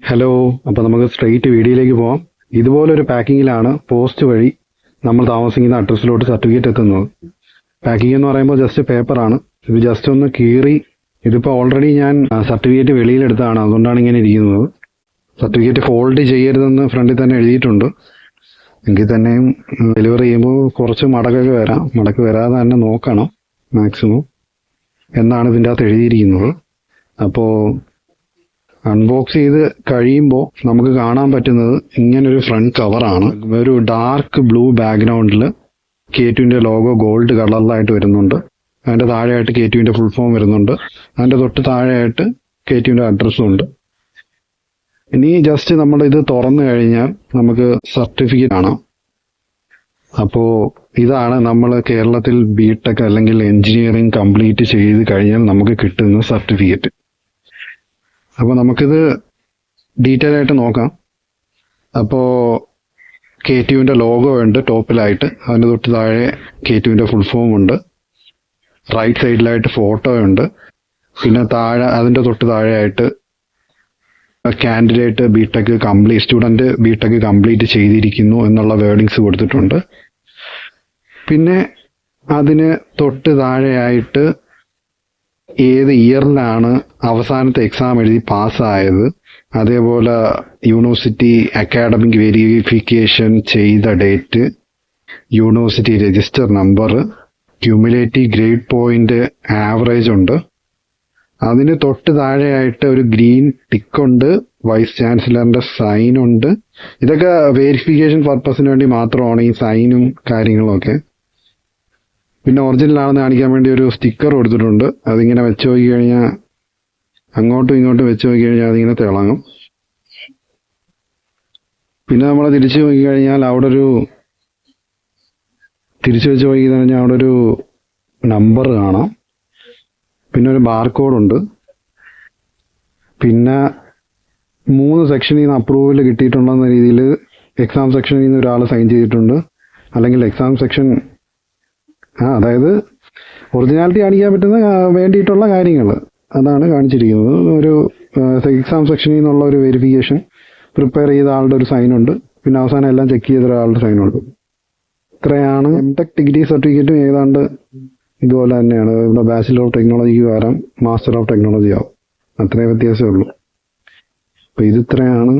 Hello, അപ്പോൾ നമുക്ക് straight വീഡിയോയിലേക്ക് പോവാം. ഇതുപോലൊരു പാക്കിങ്ങിലാണ് പോസ്റ്റ് വഴി നമ്മൾ താമസിക്കുന്ന അഡ്രസ്സിലോട്ട് സർട്ടിഫിക്കറ്റ് എത്തുന്നത്. പാക്കിംഗ് എന്ന് പറയുമ്പോൾ ജസ്റ്റ് പേപ്പറാണ്. ഇത് ജസ്റ്റ് ഒന്ന് കീറി, ഇതിപ്പോൾ ഓൾറെഡി ഞാൻ സർട്ടിഫിക്കറ്റ് വെളിയിലെടുത്താണ്, അതുകൊണ്ടാണ് ഇങ്ങനെ ഇരിക്കുന്നത്. സർട്ടിഫിക്കറ്റ് ഫോൾഡ് ചെയ്യരുതെന്ന് ഫ്രണ്ടിൽ തന്നെ എഴുതിയിട്ടുണ്ട്. എങ്കിൽ തന്നെയും ഡെലിവറി ചെയ്യുമ്പോൾ കുറച്ച് മടക്കൊക്കെ വരാം. മടക്ക് വരാതെ തന്നെ നോക്കണം മാക്സിമം എന്നാണ് ഇതിൻ്റെ അകത്ത് എഴുതിയിരിക്കുന്നത്. അപ്പോൾ അൺബോക്സ് ചെയ്ത് കഴിയുമ്പോൾ നമുക്ക് കാണാൻ പറ്റുന്നത് ഇങ്ങനൊരു ഫ്രണ്ട് കവറാണ്. ഒരു ഡാർക്ക് ബ്ലൂ ബാക്ക്ഗ്രൗണ്ടിൽ K2ൻ്റെ ലോഗോ ഗോൾഡ് കളറിലായിട്ട് വരുന്നുണ്ട്. അതിൻ്റെ താഴെയായിട്ട് K2ൻ്റെ ഫുൾ ഫോം വരുന്നുണ്ട്. അതിൻ്റെ തൊട്ട് താഴെയായിട്ട് K2ൻ്റെ അഡ്രസ്സും ഉണ്ട്. ഇനി ജസ്റ്റ് നമ്മൾ ഇത് തുറന്നു കഴിഞ്ഞാൽ നമുക്ക് സർട്ടിഫിക്കറ്റ് കാണാം. അപ്പോൾ ഇതാണ് നമ്മൾ കേരളത്തിൽ ബിടെക് അല്ലെങ്കിൽ എൻജിനീയറിംഗ് കംപ്ലീറ്റ് ചെയ്ത് കഴിഞ്ഞാൽ നമുക്ക് കിട്ടുന്ന സർട്ടിഫിക്കറ്റ്. അപ്പോൾ നമുക്കിത് ഡീറ്റെയിൽ ആയിട്ട് നോക്കാം. അപ്പോൾ K2ൻ്റെ ലോഗോ ഉണ്ട് ടോപ്പിലായിട്ട്, അതിൻ്റെ തൊട്ട് താഴെ K2ൻ്റെ ഫുൾ ഫോം ഉണ്ട്, റൈറ്റ് സൈഡിലായിട്ട് ഫോട്ടോ ഉണ്ട്, പിന്നെ താഴെ അതിൻ്റെ തൊട്ട് താഴെയായിട്ട് candidate BTech complete student BTech complete ചെയ്തിരിക്കുന്നു എന്നുള്ള വേർഡിങ്സ് കൊടുത്തിട്ടുണ്ട്. പിന്നെ അതിന് തൊട്ട് താഴെയായിട്ട് ഏത് ഇയറിലാണ് അവസാനത്തെ എക്സാം എഴുതി പാസ്സായത്, അതേപോലെ യൂണിവേഴ്സിറ്റി അക്കാഡമിക് വെരിഫിക്കേഷൻ ചെയ്ത date, university register number, cumulative grade point average ഉണ്ട്. അതിന് തൊട്ട് താഴെയായിട്ട് ഒരു ഗ്രീൻ ടിക്കുണ്ട്, വൈസ് ചാൻസലറിന്റെ സൈൻ ഉണ്ട്. ഇതൊക്കെ വെരിഫിക്കേഷൻ പർപ്പസിന് വേണ്ടി മാത്രമാണ് ഈ സൈനും കാര്യങ്ങളും ഒക്കെ. പിന്നെ ഒറിജിനൽ ആണെന്ന് കാണിക്കാൻ വേണ്ടി ഒരു സ്റ്റിക്കർ കൊടുത്തിട്ടുണ്ട്. അതിങ്ങനെ വെച്ച് നോക്കി കഴിഞ്ഞാൽ അങ്ങോട്ടും ഇങ്ങോട്ടും വെച്ച് നോക്കി കഴിഞ്ഞാൽ അതിങ്ങനെ തിളങ്ങും. പിന്നെ നമ്മൾ തിരിച്ചു നോക്കി കഴിഞ്ഞാൽ അവിടെ ഒരു അവിടെ ഒരു നമ്പർ കാണാം. പിന്നെ ഒരു ബാർകോഡ്. പിന്നെ 3 സെക്ഷനിൽ നിന്ന് അപ്രൂവൽ കിട്ടിയിട്ടുണ്ടെന്ന രീതിയിൽ എക്സാം സെക്ഷനിൽ നിന്ന് ഒരാൾ സൈൻ ചെയ്തിട്ടുണ്ട്. അല്ലെങ്കിൽ എക്സാം സെക്ഷൻ അതായത് ഒറിജിനാലിറ്റി കാണിക്കാൻ പറ്റുന്ന വേണ്ടിയിട്ടുള്ള കാര്യങ്ങൾ അതാണ് കാണിച്ചിരിക്കുന്നത്. ഒരു എക്സാം സെക്ഷനിൽ നിന്നുള്ള ഒരു വെരിഫിക്കേഷൻ പ്രിപ്പയർ ചെയ്ത ആളുടെ ഒരു സൈനുണ്ട്. പിന്നെ അവസാനം എല്ലാം ചെക്ക് ചെയ്ത ഒരാളുടെ സൈനുണ്ട്. ഇത്രയാണ്. എംടെക് ഡിഗ്രി സർട്ടിഫിക്കറ്റും ഏതാണ്ട് ഇതുപോലെ തന്നെയാണ്. ഇവിടെ ബാച്ചിലർ ഓഫ് ടെക്നോളജിക്ക് പകരം മാസ്റ്റർ ഓഫ് ടെക്നോളജി ആവും. അത്രേ വ്യത്യാസമേ ഉള്ളൂ. അപ്പോൾ ഇതിത്രയാണ്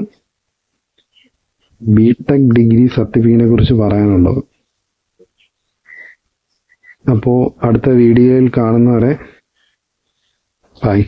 ബിടെക് ഡിഗ്രി സർട്ടിഫിക്കറ്റിനെ കുറിച്ച് പറയാനുള്ളത്. അപ്പോൾ അടുത്ത വീഡിയോയിൽ കാണുന്നവരെ ബൈ.